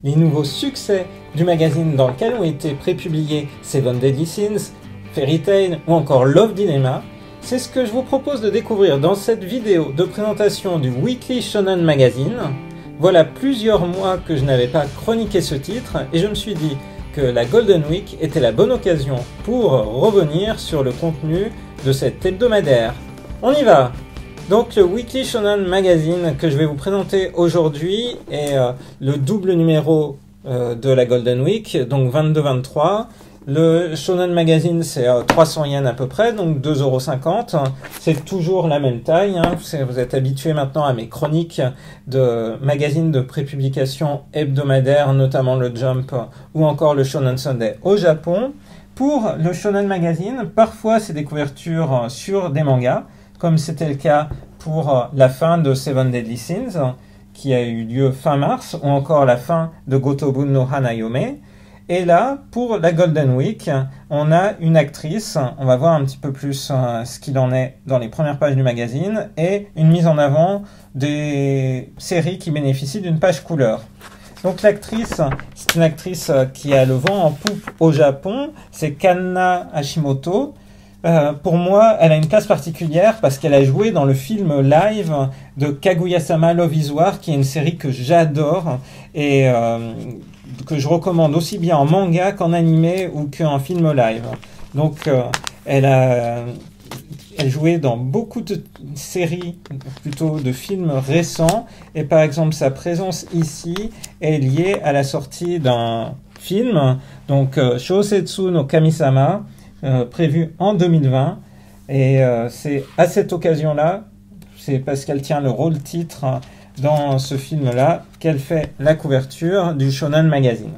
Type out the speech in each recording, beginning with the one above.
les nouveaux succès du magazine dans lequel ont été prépubliés Seven Deadly Sins, Fairy Tail ou encore Love Dilemma, c'est ce que je vous propose de découvrir dans cette vidéo de présentation du Weekly Shonen Magazine. Voilà plusieurs mois que je n'avais pas chroniqué ce titre et je me suis dit que la Golden Week était la bonne occasion pour revenir sur le contenu de cet hebdomadaire. On y va! Donc le Weekly Shonen Magazine que je vais vous présenter aujourd'hui est le double numéro de la Golden Week, donc 22-23. Le Shonen Magazine c'est 300 yens à peu près, donc 2,50 €. C'est toujours la même taille, hein. Vous êtes habitués maintenant à mes chroniques de magazines de prépublication hebdomadaire, notamment le Jump ou encore le Shonen Sunday au Japon. Pour le Shonen Magazine, parfois c'est des couvertures sur des mangas, comme c'était le cas pour la fin de Seven Deadly Sins, qui a eu lieu fin mars, ou encore la fin de Gotobun no Hanayome. Et là, pour la Golden Week, on a une actrice, on va voir un petit peu plus ce qu'il en est dans les premières pages du magazine, et une mise en avant des séries qui bénéficient d'une page couleur. Donc l'actrice, c'est une actrice qui a le vent en poupe au Japon, c'est Kanna Hashimoto. Pour moi, elle a une place particulière parce qu'elle a joué dans le film live de Kaguya-sama Love is War, qui est une série que j'adore et que je recommande aussi bien en manga qu'en animé ou qu'en film live. Donc, elle jouait dans beaucoup de séries, plutôt de films récents, et par exemple sa présence ici est liée à la sortie d'un film, donc Shousetsu no Kami-sama, prévu en 2020, et c'est à cette occasion-là, c'est parce qu'elle tient le rôle titre dans ce film-là, qu'elle fait la couverture du Shonen Magazine.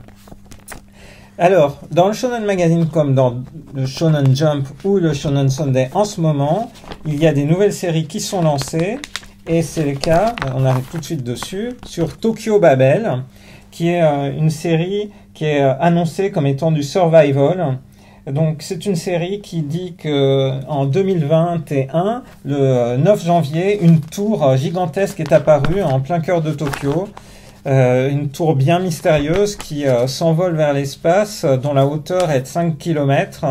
Alors, dans le Shonen Magazine, comme dans le Shonen Jump ou le Shonen Sunday en ce moment, il y a des nouvelles séries qui sont lancées, et c'est le cas, on arrive tout de suite dessus, sur Tokyo Babel, qui est une série qui est annoncée comme étant du survival. Donc c'est une série qui dit que en 2021, le 9 janvier, une tour gigantesque est apparue en plein cœur de Tokyo. Une tour bien mystérieuse qui s'envole vers l'espace, dont la hauteur est de 5 km,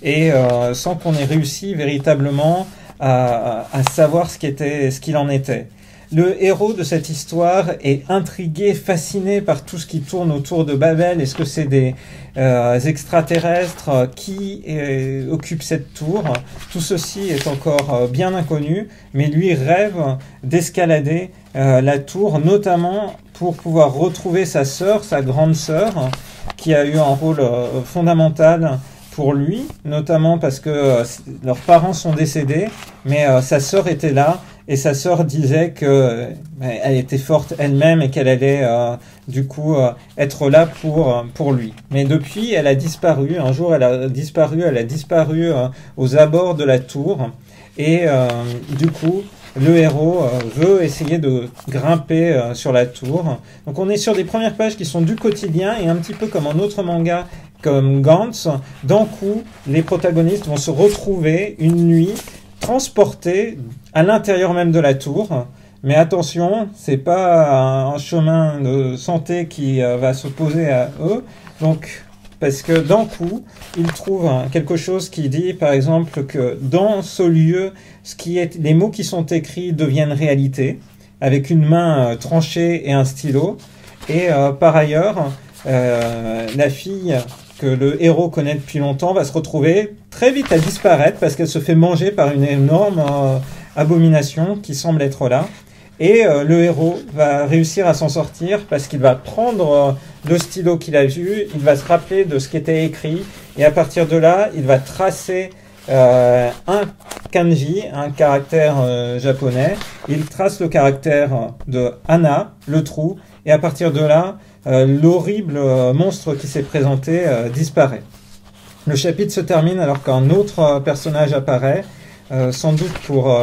et sans qu'on ait réussi véritablement à savoir ce qu'il en était. Le héros de cette histoire est intrigué, fasciné par tout ce qui tourne autour de Babel. Est-ce que c'est des extraterrestres qui occupent cette tour? Tout ceci est encore bien inconnu, mais lui rêve d'escalader la tour, notamment pour pouvoir retrouver sa sœur, sa grande sœur, qui a eu un rôle fondamental pour lui, notamment parce que leurs parents sont décédés, mais sa sœur était là. Et sa sœur disait que elle était forte elle-même et qu'elle allait du coup être là pour lui. Mais depuis, elle a disparu. Un jour, elle a disparu aux abords de la tour. Et du coup, le héros veut essayer de grimper sur la tour. Donc on est sur des premières pages qui sont du quotidien et un petit peu comme un autre manga comme Gantz. D'un coup, les protagonistes vont se retrouver une nuit transportés à l'intérieur même de la tour. Mais attention, c'est pas un chemin de santé qui va s'opposer à eux. Donc, parce que d'un coup, ils trouvent quelque chose qui dit, par exemple, que dans ce lieu, les mots qui sont écrits deviennent réalité, avec une main tranchée et un stylo. Et par ailleurs, la fille que le héros connaît depuis longtemps va se retrouver très vite à disparaître parce qu'elle se fait manger par une énorme abomination qui semble être là. Et le héros va réussir à s'en sortir parce qu'il va prendre le stylo qu'il a vu, il va se rappeler de ce qui était écrit, et à partir de là, il va tracer un kanji, un caractère japonais. Il trace le caractère de Hana, le trou, et à partir de là, l'horrible monstre qui s'est présenté disparaît. Le chapitre se termine alors qu'un autre personnage apparaît, sans doute pour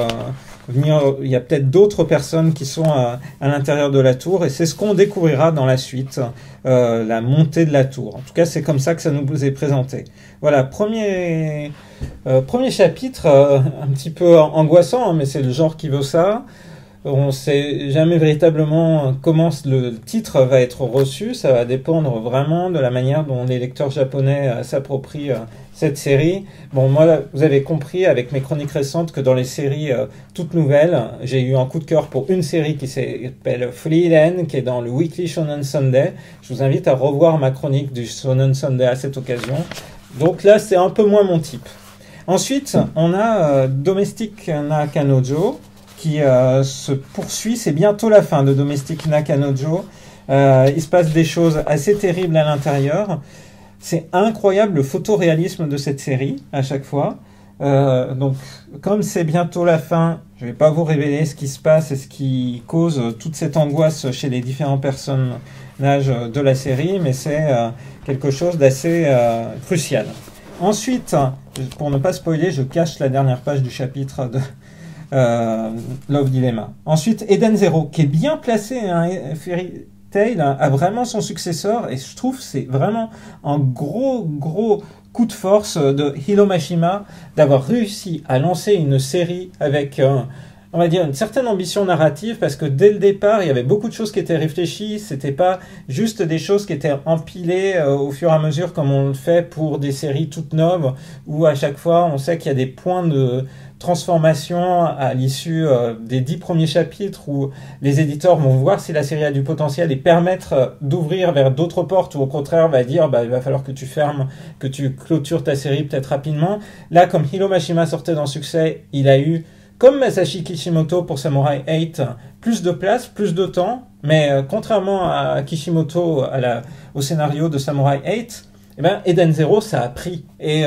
venir. Il y a peut-être d'autres personnes qui sont à l'intérieur de la tour, et c'est ce qu'on découvrira dans la suite, la montée de la tour. En tout cas, c'est comme ça que ça nous est présenté. Voilà, premier chapitre, un petit peu angoissant, hein, mais c'est le genre qui veut ça. On sait jamais véritablement comment le titre va être reçu. Ça va dépendre vraiment de la manière dont les lecteurs japonais s'approprient cette série. Bon, moi, vous avez compris avec mes chroniques récentes que dans les séries toutes nouvelles, j'ai eu un coup de cœur pour une série qui s'appelle Frieren, qui est dans le Weekly Shonen Sunday. Je vous invite à revoir ma chronique du Shonen Sunday à cette occasion. Donc là, c'est un peu moins mon type. Ensuite, on a Domestic Nakanojo, qui se poursuit. C'est bientôt la fin de Domestic Nakanojo. Il se passe des choses assez terribles à l'intérieur. C'est incroyable le photoréalisme de cette série à chaque fois. Donc, comme c'est bientôt la fin, je ne vais pas vous révéler ce qui se passe et ce qui cause toute cette angoisse chez les différents personnages de la série, mais c'est quelque chose d'assez crucial. Ensuite, pour ne pas spoiler, je cache la dernière page du chapitre de Love Dilemma. Ensuite, Eden Zero, qui est bien placé, hein, Fairy Tail a vraiment son successeur, et je trouve que c'est vraiment un gros coup de force de Hiro Mashima d'avoir réussi à lancer une série avec on va dire une certaine ambition narrative, parce que dès le départ il y avait beaucoup de choses qui étaient réfléchies, c'était pas juste des choses qui étaient empilées au fur et à mesure comme on le fait pour des séries toutes neuves où à chaque fois on sait qu'il y a des points de transformation à l'issue des 10 premiers chapitres où les éditeurs vont voir si la série a du potentiel et permettre d'ouvrir vers d'autres portes, ou au contraire va dire il va falloir que tu fermes, que tu clôtures ta série peut-être rapidement. Là, comme Hiro Mashima sortait d'un succès, il a eu, comme Masashi Kishimoto pour Samurai 8, plus de place, plus de temps, mais contrairement à Kishimoto au scénario de Samurai 8, eh ben, Eden Zero, ça a pris. Et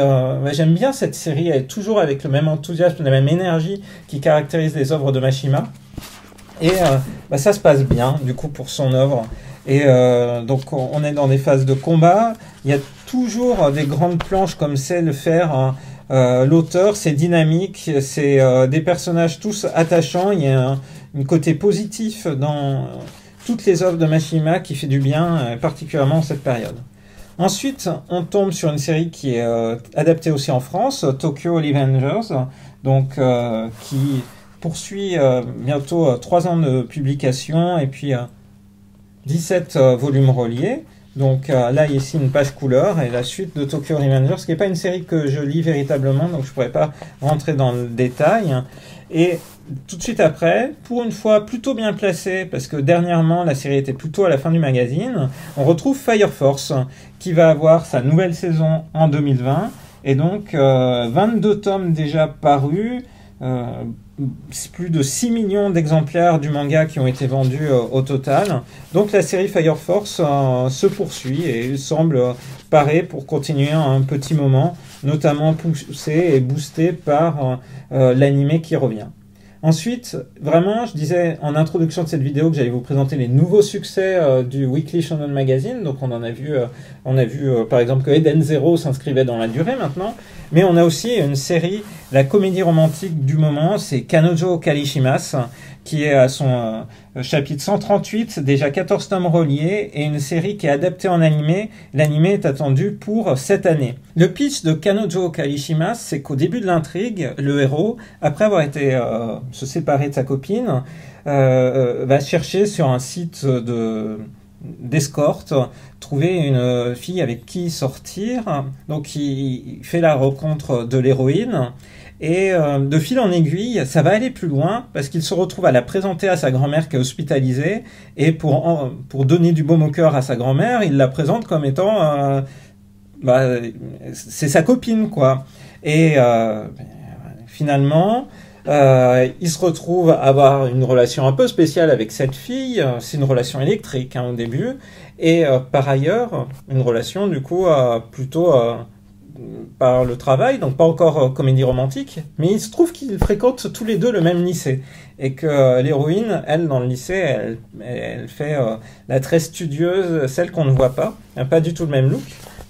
j'aime bien cette série, elle est toujours avec le même enthousiasme, la même énergie qui caractérise les œuvres de Mashima. Et ça se passe bien, du coup, pour son œuvre. Et donc, on est dans des phases de combat. Il y a toujours des grandes planches comme c'est le faire. Hein. L'auteur, c'est dynamique, c'est des personnages tous attachants. Il y a un côté positif dans toutes les œuvres de Mashima qui fait du bien, particulièrement en cette période. Ensuite, on tombe sur une série qui est adaptée aussi en France, Tokyo Revengers, donc qui poursuit bientôt 3 ans de publication et puis 17 volumes reliés. Donc là, ici, une page couleur et la suite de Tokyo Revengers, qui n'est pas une série que je lis véritablement, donc je ne pourrais pas rentrer dans le détail. Et tout de suite après, pour une fois plutôt bien placé, parce que dernièrement la série était plutôt à la fin du magazine, on retrouve Fire Force, qui va avoir sa nouvelle saison en 2020, et donc 22 tomes déjà parus, plus de 6 millions d'exemplaires du manga qui ont été vendus au total. Donc la série Fire Force se poursuit et semble parée pour continuer un petit moment, notamment poussé et boosté par l'anime qui revient. Ensuite, vraiment, je disais en introduction de cette vidéo que j'allais vous présenter les nouveaux succès du Weekly Shonen Magazine. Donc on a vu par exemple que Eden Zero s'inscrivait dans la durée maintenant. Mais on a aussi une série, la comédie romantique du moment, c'est Kanojo Karishimasu, qui est à son chapitre 138, déjà 14 tomes reliés, et une série qui est adaptée en animé. L'animé est attendu pour cette année. Le pitch de Kanojo Karishimasu, c'est qu'au début de l'intrigue, le héros, après avoir été se séparer de sa copine, va chercher sur un site d'escorte, trouver une fille avec qui sortir. Donc il fait la rencontre de l'héroïne. Et de fil en aiguille, ça va aller plus loin parce qu'il se retrouve à la présenter à sa grand-mère qui est hospitalisée. Et pour donner du baume au cœur à sa grand-mère, il la présente comme étant... c'est sa copine, quoi. Et finalement... il se retrouve à avoir une relation un peu spéciale avec cette fille. C'est une relation électrique au début. Et par ailleurs, une relation du coup plutôt... par le travail, donc pas encore comédie romantique, mais il se trouve qu'ils fréquentent tous les deux le même lycée, et que l'héroïne, elle, dans le lycée, elle fait la très studieuse, celle qu'on ne voit pas, pas du tout le même look,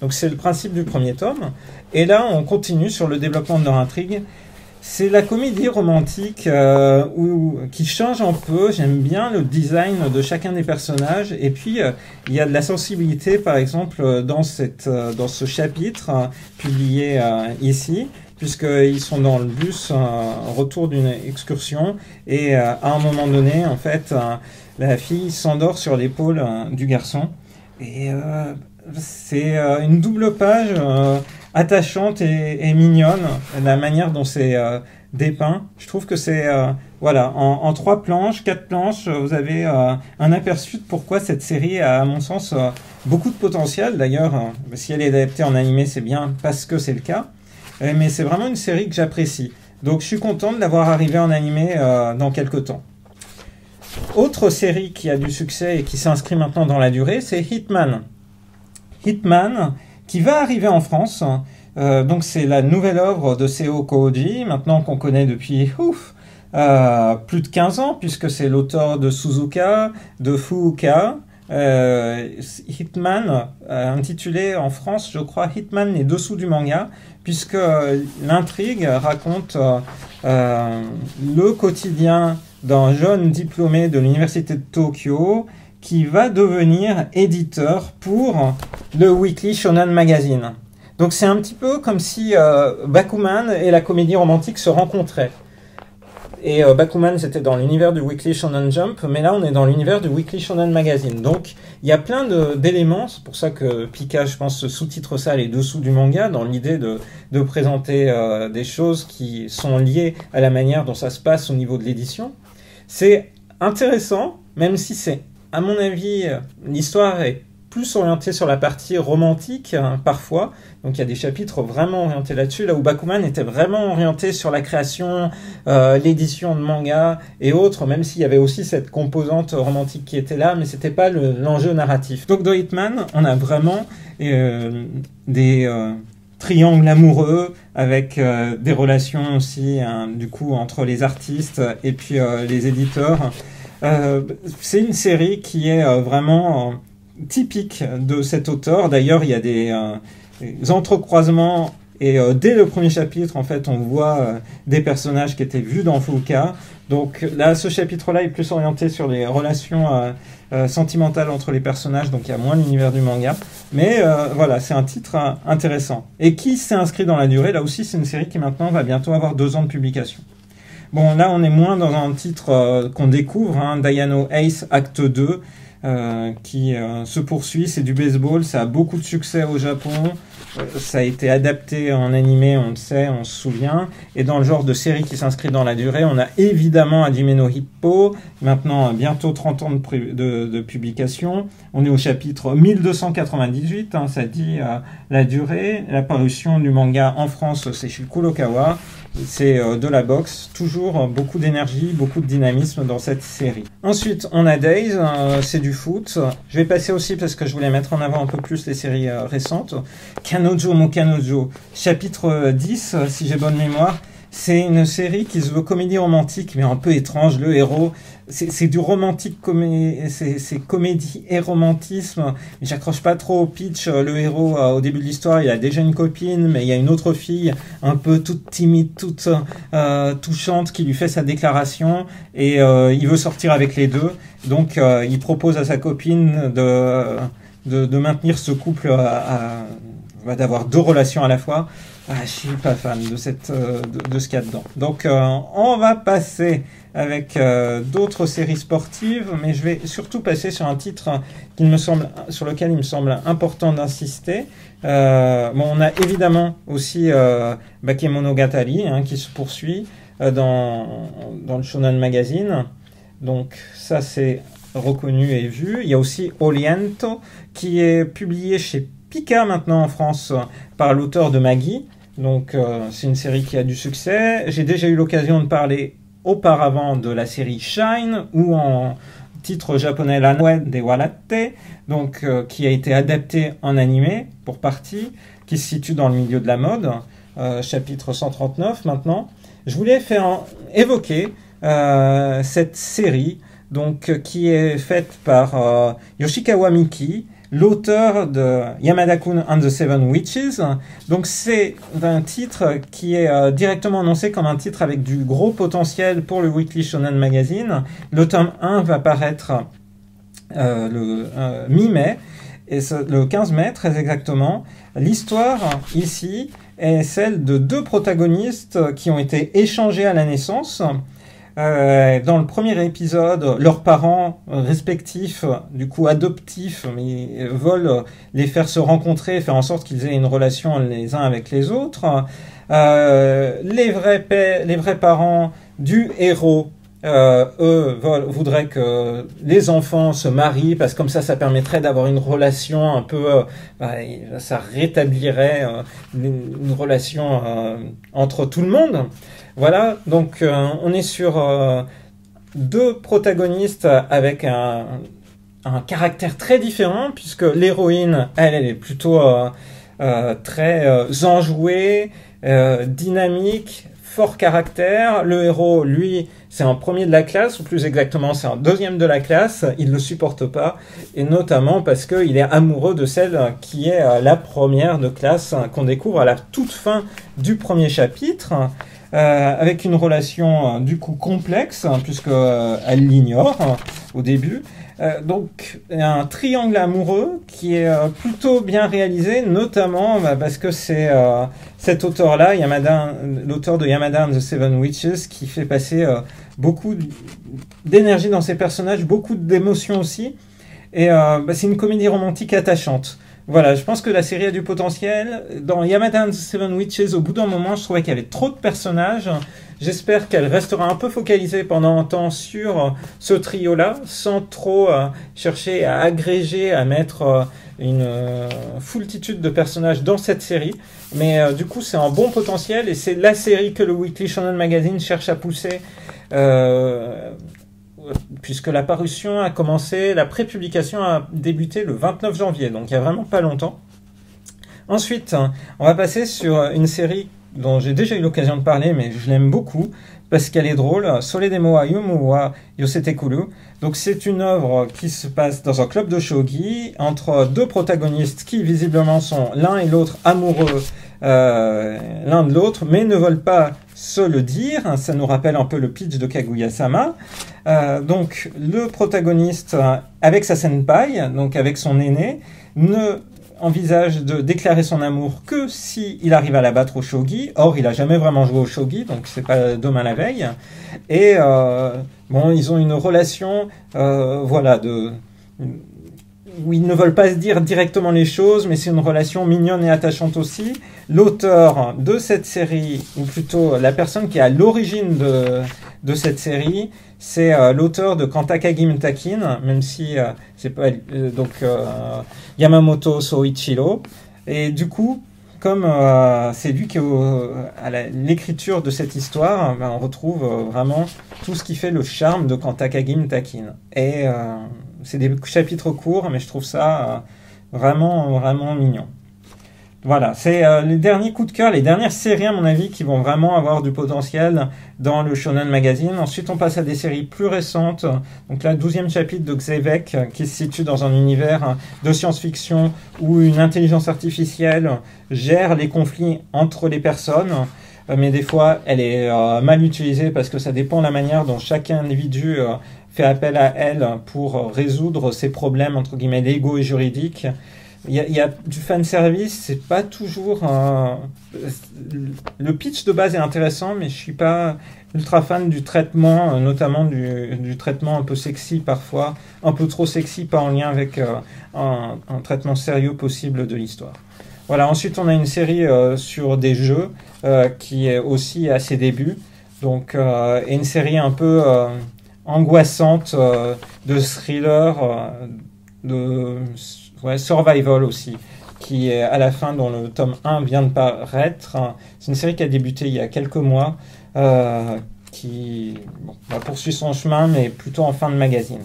donc c'est le principe du premier tome, et là on continue sur le développement de leur intrigue. C'est la comédie romantique qui change un peu. J'aime bien le design de chacun des personnages. Et puis, il y a de la sensibilité, par exemple, dans ce chapitre publié ici. puisqu'ils sont dans le bus, retour d'une excursion, et à un moment donné, en fait, la fille s'endort sur l'épaule du garçon. Et c'est une double page attachante et mignonne, la manière dont c'est dépeint. Je trouve que c'est, voilà, en 3 planches, 4 planches, vous avez un aperçu de pourquoi cette série a, à mon sens, beaucoup de potentiel. D'ailleurs, si elle est adaptée en animé, c'est bien parce que c'est le cas. Mais c'est vraiment une série que j'apprécie. Donc je suis content de l'avoir arrivé en animé dans quelques temps. Autre série qui a du succès et qui s'inscrit maintenant dans la durée, c'est Hitman. Hitman, qui va arriver en France. Donc c'est la nouvelle œuvre de Seo Koji, maintenant qu'on connaît depuis plus de 15 ans, puisque c'est l'auteur de Suzuka, de Fuuka. Hitman, intitulé en France, je crois, Hitman les dessous du manga, puisque l'intrigue raconte le quotidien d'un jeune diplômé de l'université de Tokyo qui va devenir éditeur pour le Weekly Shonen Magazine. Donc c'est un petit peu comme si Bakuman et la comédie romantique se rencontraient. Et Bakuman, c'était dans l'univers du Weekly Shonen Jump, mais là, on est dans l'univers du Weekly Shonen Magazine. Donc, il y a plein d'éléments, c'est pour ça que Pika, je pense, sous-titre ça les dessous du manga, dans l'idée de présenter des choses qui sont liées à la manière dont ça se passe au niveau de l'édition. C'est intéressant, même si c'est, à mon avis, l'histoire est plus orienté sur la partie romantique, parfois. Donc il y a des chapitres vraiment orientés là-dessus, là où Bakuman était vraiment orienté sur la création, l'édition de manga et autres, même s'il y avait aussi cette composante romantique qui était là, mais c'était pas l'enjeu narratif. Donc dans Hitman, on a vraiment des triangles amoureux avec des relations aussi, du coup, entre les artistes et puis les éditeurs. C'est une série qui est vraiment typique de cet auteur. D'ailleurs, il y a des entrecroisements et dès le premier chapitre, en fait, on voit des personnages qui étaient vus dans Fuuka. Donc là, ce chapitre-là est plus orienté sur les relations sentimentales entre les personnages, donc il y a moins l'univers du manga. Mais voilà, c'est un titre intéressant. Et qui s'est inscrit dans la durée, là aussi, c'est une série qui maintenant va bientôt avoir 2 ans de publication. Bon, là, on est moins dans un titre qu'on découvre, Dayano Ace Acte 2, qui se poursuit. C'est du baseball, ça a beaucoup de succès au Japon, ça a été adapté en animé, on le sait, on se souvient, et dans le genre de série qui s'inscrit dans la durée, on a évidemment Hajime no Hippo, maintenant bientôt 30 ans de publication, on est au chapitre 1298, ça dit la durée, la parution du manga en France, c'est chez Kurokawa. C'est de la boxe, toujours beaucoup d'énergie, beaucoup de dynamisme dans cette série. Ensuite, on a Days, c'est du foot. Je vais passer aussi, parce que je voulais mettre en avant un peu plus les séries récentes. Kanojo mo Kanojo, chapitre 10, si j'ai bonne mémoire. C'est une série qui se veut comédie romantique, mais un peu étrange. Le héros, c'est du romantique, c'est comédie et romantisme. Mais j'accroche pas trop au pitch. Le héros, au début de l'histoire, il a déjà une copine, mais il y a une autre fille, un peu toute timide, toute touchante, qui lui fait sa déclaration. Et il veut sortir avec les deux. Donc, il propose à sa copine de maintenir ce couple, d'avoir 2 relations à la fois. Je suis pas fan de ce qu'il y a dedans. Donc, on va passer avec d'autres séries sportives, mais je vais surtout passer sur un titre sur lequel il me semble important d'insister. On a évidemment aussi Bakemonogatari, qui se poursuit dans le Shonen Magazine. Donc, ça, c'est reconnu et vu. Il y a aussi Oliento, qui est publié chez Pika maintenant en France par l'auteur de Maggie. Donc c'est une série qui a du succès. J'ai déjà eu l'occasion de parler auparavant de la série Shine, ou en titre japonais La Noël de Walate, donc qui a été adapté en animé pour partie, qui se situe dans le milieu de la mode, chapitre 139 maintenant. Je voulais évoquer cette série, donc qui est faite par Yoshikawa Miki, l'auteur de Yamada-kun and the Seven Witches. Donc c'est un titre qui est directement annoncé comme un titre avec du gros potentiel pour le Weekly Shonen Magazine. Le tome 1 va paraître le mi-mai. Et le 15 mai, très exactement. L'histoire, ici, est celle de deux protagonistes qui ont été échangés à la naissance. Dans le premier épisode, leurs parents respectifs, du coup adoptifs, mais veulent les faire se rencontrer et faire en sorte qu'ils aient une relation les uns avec les autres. Les vrais parents du héros, eux voudraient que les enfants se marient parce que comme ça permettrait d'avoir une relation un peu, ça rétablirait une relation entre tout le monde. Voilà, donc on est sur deux protagonistes avec un caractère très différent puisque l'héroïne, elle est plutôt très enjouée, dynamique, fort caractère. Le héros, lui, c'est un premier de la classe, ou plus exactement, c'est un deuxième de la classe. Il ne le supporte pas, et notamment parce qu'il est amoureux de celle qui est la première de classe qu'on découvre à la toute fin du premier chapitre, avec une relation du coup complexe, puisqu'elle l'ignore au début. Donc un triangle amoureux qui est plutôt bien réalisé, notamment parce que c'est cet auteur-là, l'auteur de Yamada and the Seven Witches, qui fait passer beaucoup d'énergie dans ses personnages, beaucoup d'émotions aussi. Et c'est une comédie romantique attachante. Voilà, je pense que la série a du potentiel. Dans Yamada and the Seven Witches, au bout d'un moment, je trouvais qu'il y avait trop de personnages. J'espère qu'elle restera un peu focalisée pendant un temps sur ce trio-là, sans trop chercher à agréger, à mettre une foultitude de personnages dans cette série. Mais du coup, c'est un bon potentiel et c'est la série que le Weekly Shonen Magazine cherche à pousser. Puisque la parution a commencé, la prépublication a débuté le 29 janvier, donc il n'y a vraiment pas longtemps. Ensuite, on va passer sur une série dont j'ai déjà eu l'occasion de parler, mais je l'aime beaucoup, parce qu'elle est drôle, Soledemo wa Yumu wa Yosetekuru. Donc c'est une œuvre qui se passe dans un club de shogi, entre deux protagonistes qui visiblement sont l'un et l'autre amoureux l'un de l'autre, mais ne veulent pas se le dire. Ça nous rappelle un peu le pitch de Kaguya-sama. Donc le protagoniste, avec sa senpai, donc avec son aîné, ne envisage de déclarer son amour que si il arrive à la battre au shogi. Or, il a jamais vraiment joué au shogi, donc c'est pas demain la veille. Et bon, ils ont une relation, où ils ne veulent pas se dire directement les choses, mais c'est une relation mignonne et attachante aussi. L'auteur de cette série, ou plutôt la personne qui est à l'origine de cette série, c'est l'auteur de Kantakagi Mutakin, même si c'est pas Yamamoto Soichiro. Et du coup, comme c'est lui qui est à l'écriture de cette histoire, on retrouve vraiment tout ce qui fait le charme de Kantakagi Mutakin. Et c'est des chapitres courts, mais je trouve ça vraiment, vraiment mignon. Voilà, c'est les derniers coups de cœur, les dernières séries à mon avis qui vont vraiment avoir du potentiel dans le Shonen Magazine. Ensuite, on passe à des séries plus récentes. Donc là, 12e chapitre de Xevek, qui se situe dans un univers de science-fiction où une intelligence artificielle gère les conflits entre les personnes. Mais des fois, elle est mal utilisée parce que ça dépend de la manière dont chaque individu fait appel à elle pour résoudre ses problèmes, entre guillemets, légaux et juridiques. Il y a du fanservice, c'est pas toujours... Le pitch de base est intéressant, mais je suis pas ultra fan du traitement, notamment du traitement un peu sexy parfois, un peu trop sexy, pas en lien avec un traitement sérieux possible de l'histoire. Voilà, ensuite on a une série sur des jeux qui est aussi à ses débuts, donc, et une série un peu angoissante de thriller, survival aussi, qui est à la fin, dont le tome 1 vient de paraître. C'est une série qui a débuté il y a quelques mois, qui poursuit son chemin, mais plutôt en fin de magazine.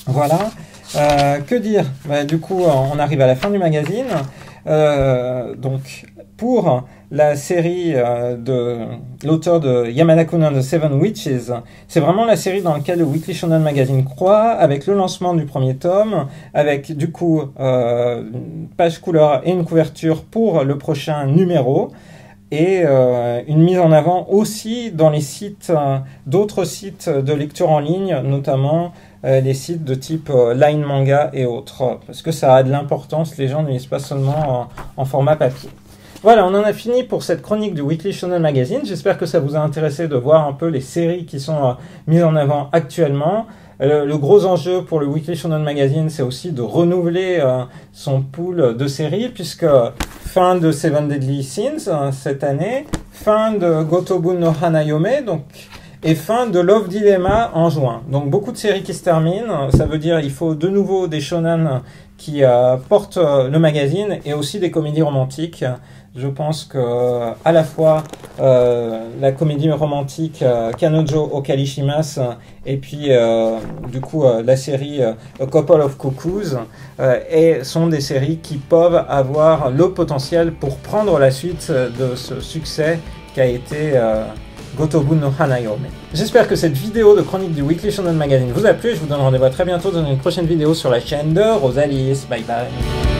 Voilà. Que dire ? Du coup, on arrive à la fin du magazine. Donc, pour la série de l'auteur de Yamada-kun and the Seven Witches, c'est vraiment la série dans laquelle le Weekly Shonen Magazine croit, avec le lancement du premier tome, avec du coup une page couleur et une couverture pour le prochain numéro, et une mise en avant aussi dans les sites, d'autres sites de lecture en ligne, notamment les sites de type Line Manga et autres, parce que ça a de l'importance, les gens ne lisent pas seulement en format papier. Voilà, on en a fini pour cette chronique du Weekly Shonen Magazine. J'espère que ça vous a intéressé de voir un peu les séries qui sont mises en avant actuellement. Le gros enjeu pour le Weekly Shonen Magazine, c'est aussi de renouveler son pool de séries, puisque fin de Seven Deadly Sins cette année, fin de Gotobun no Hanayome, donc, et fin de Love Dilemma en juin. Donc beaucoup de séries qui se terminent, ça veut dire il faut de nouveau des shonen qui portent le magazine et aussi des comédies romantiques. Je pense que à la fois la comédie romantique Kanojo Okarishimasu et puis du coup la série A Couple of Cuckoos sont des séries qui peuvent avoir le potentiel pour prendre la suite de ce succès qu'a été Gotobun no Hanayome. J'espère que cette vidéo de chronique du Weekly Shonen Magazine vous a plu et je vous donne rendez-vous très bientôt dans une prochaine vidéo sur la chaîne de Rosalis. Bye bye.